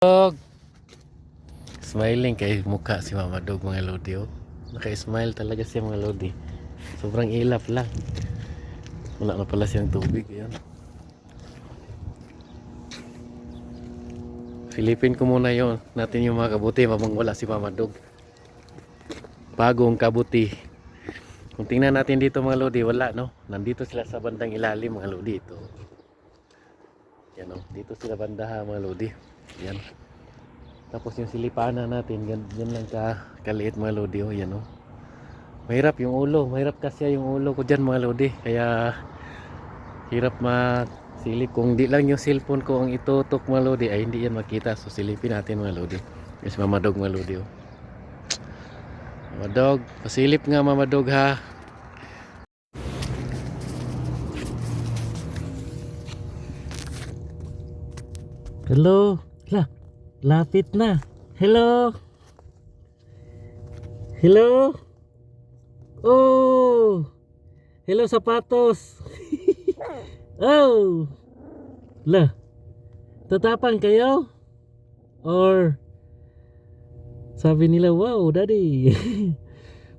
Dog. Smiling kay mukha si Mama Dog mga lodi oh. Naka-smile talaga siya mga lodi. Sobrang ilap lang. Wala na pala siyang tubig. Yan. Silipin ko muna yon natin yung mga kabuti mamang wala si Mama Dog. Bagong kabuti. Kung tingnan natin dito mga lodi, wala no. Nandito sila sa bandang ilalim mga lodi ito. Yan oh, dito sila bandaha mga lodi. Yan. Tapos yung silipanan natin, yan lang kaliit mga lodi oh, yan oh. Mahirap yung ulo, mahirap kasi yung ulo ko diyan mga lodi. Kaya hirap masilip. Kung di lang yung cellphone ko ang itutok mga lodi ay hindi yan makita. So silipin natin mga lodi. Yes, Mama Dog mga lodi oh. Mama Dog, pasilip nga Mama Dog ha. Hello. Lapit na. Hello. Hello. Oh. Hello sapatos. Oh. Tatapang kayo? Or sabi nila, wow, daddy.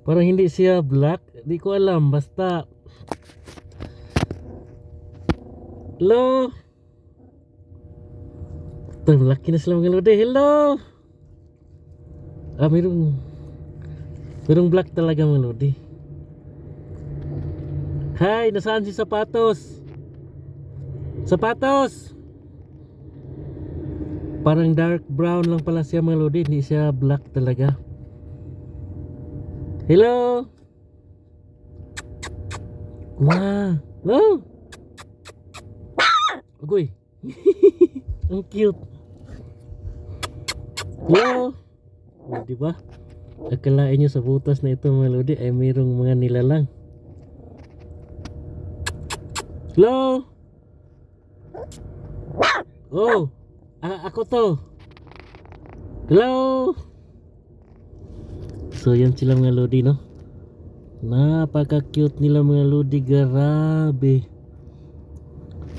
Parang hindi siya black. Di ko alam, basta. Hello. Ito, laki na sila mga lodi. Hello. Mayroong black talaga mga lodi. Hi, nasaan si sapatos? Sapatos. Parang dark brown lang pala siya mga lodi. Hindi siya black talaga. Hello. Wow. Oh. Agoy. Ang cute. Hello. Oh, diba? Akalain nyo sa butas na ito mga lodi ay mayroong mga nilalang. Hello. Oh. Ako to. Hello. So yan sila mga lodi no. Napaka cute nila mga lodi. Grabe.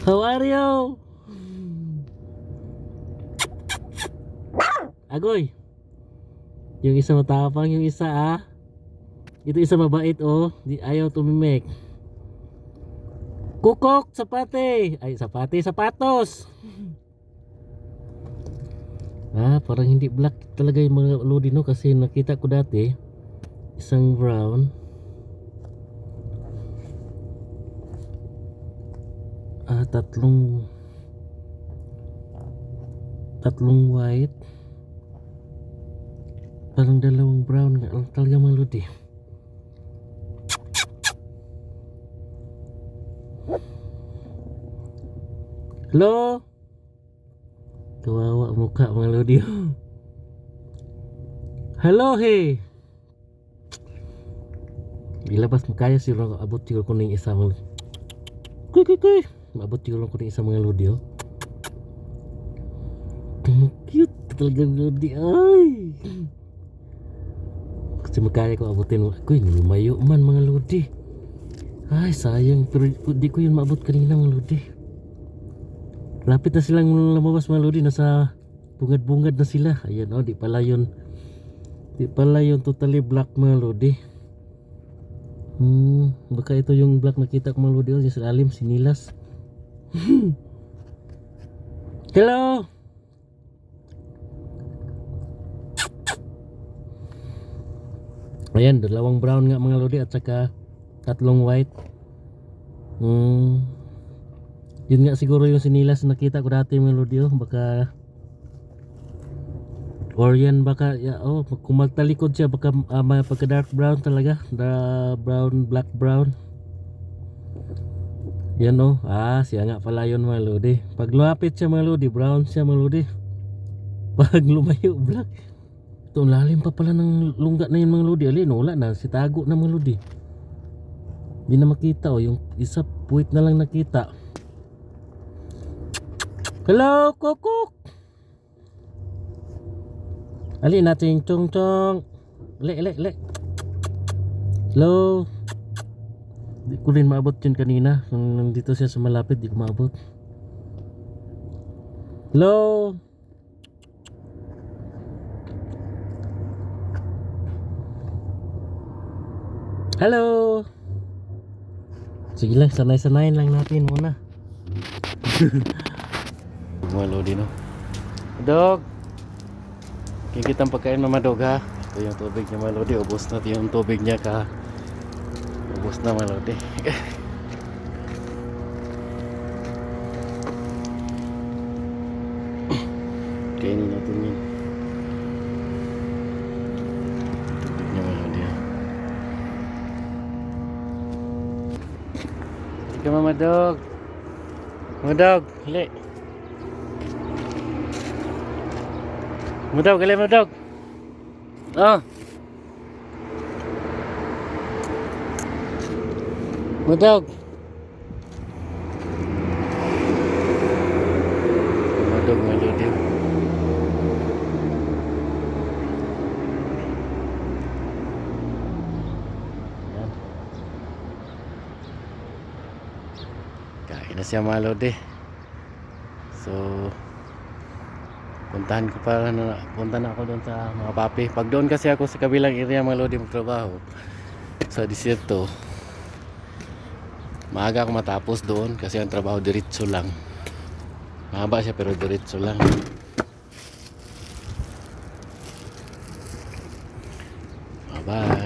How are you? Agoy. Yung isa matapang, yung isa Ito isa mabait oh. Ayaw tumimik. Kukok, sapate. Ay, sapate, sapatos. Parang hindi black talaga yung mga lodi no. Kasi nakita ko dati isang brown, tatlong white, parang dalawang brown nga lang talaga mga lodi. Hello. Kawawa mukha mga lodi. Hello he. Ilabas mo kaya siguro abot siguro ko ng isa mga kuy. Maabot siguro ko ng isa mga lodi oh. Cute talaga lodi ay. Kasi makaya ko abutin mo. Kuy, lumayo man mga lodi. Ay sayang, pero di ko yun maabot kanina mga lodi. Lapit na silang lumabas mga lodi. Nasa bungad-bungad na sila. Ayan oh, di pala yun totally black mga lodi. Baka ito yung black nakita ko mga lodi oh, yung sa lalim sinilas. Hello. Ayan, dalawang brown nga mga lodi at saka tatlong white. Yun nga siguro yung sinilas na nakita ko dati mga lodi oh. Baka or yan baka kung magtalikod siya baka pagka dark brown talaga. Black brown. Yan oh. Siya nga pala yun mga lodi. Pag lumapit siya mga lodi, brown siya mga lodi. Pag lumayo, black. Ito, lalim pa pala ng lungga na yun mga lodi. Alin, wala na, si tago na mga lodi. Hindi na makita oh. Yung isa, puwit na lang nakita. Hello, kukuk. Alin natin yung chong. Le. Hello. Di ko rin maabot yun kanina. Nung nandito siya sa malapit, di ko maabot. Hello. Hello! Sige lang, sanay-sanayin lang natin muna. Mga lodi, no? Dog! Kikitang pagkain Mama Dog, ha? Ito yung tubig niya, mga lodi. Ubus na yung tubig niya ka. Ubus na, mga lodi. Kainin natin yun. Tubig niya, mga lodi, ha? Sige, Mama Dog! Mama Dog! Hali! Mama Dog! Hali, Mama Dog! Oh! Mama Dog! Mama Dog, mga lodi. Yan. Kain na siya, mga lodi. So, punta na ako doon sa mga papi. Pag doon kasi ako sa kabilang area, mga lodi, magtrabaho sa disyerto, maaga ako matapos doon kasi ang trabaho diretso lang. Mahaba siya pero diretso lang. Bye bye.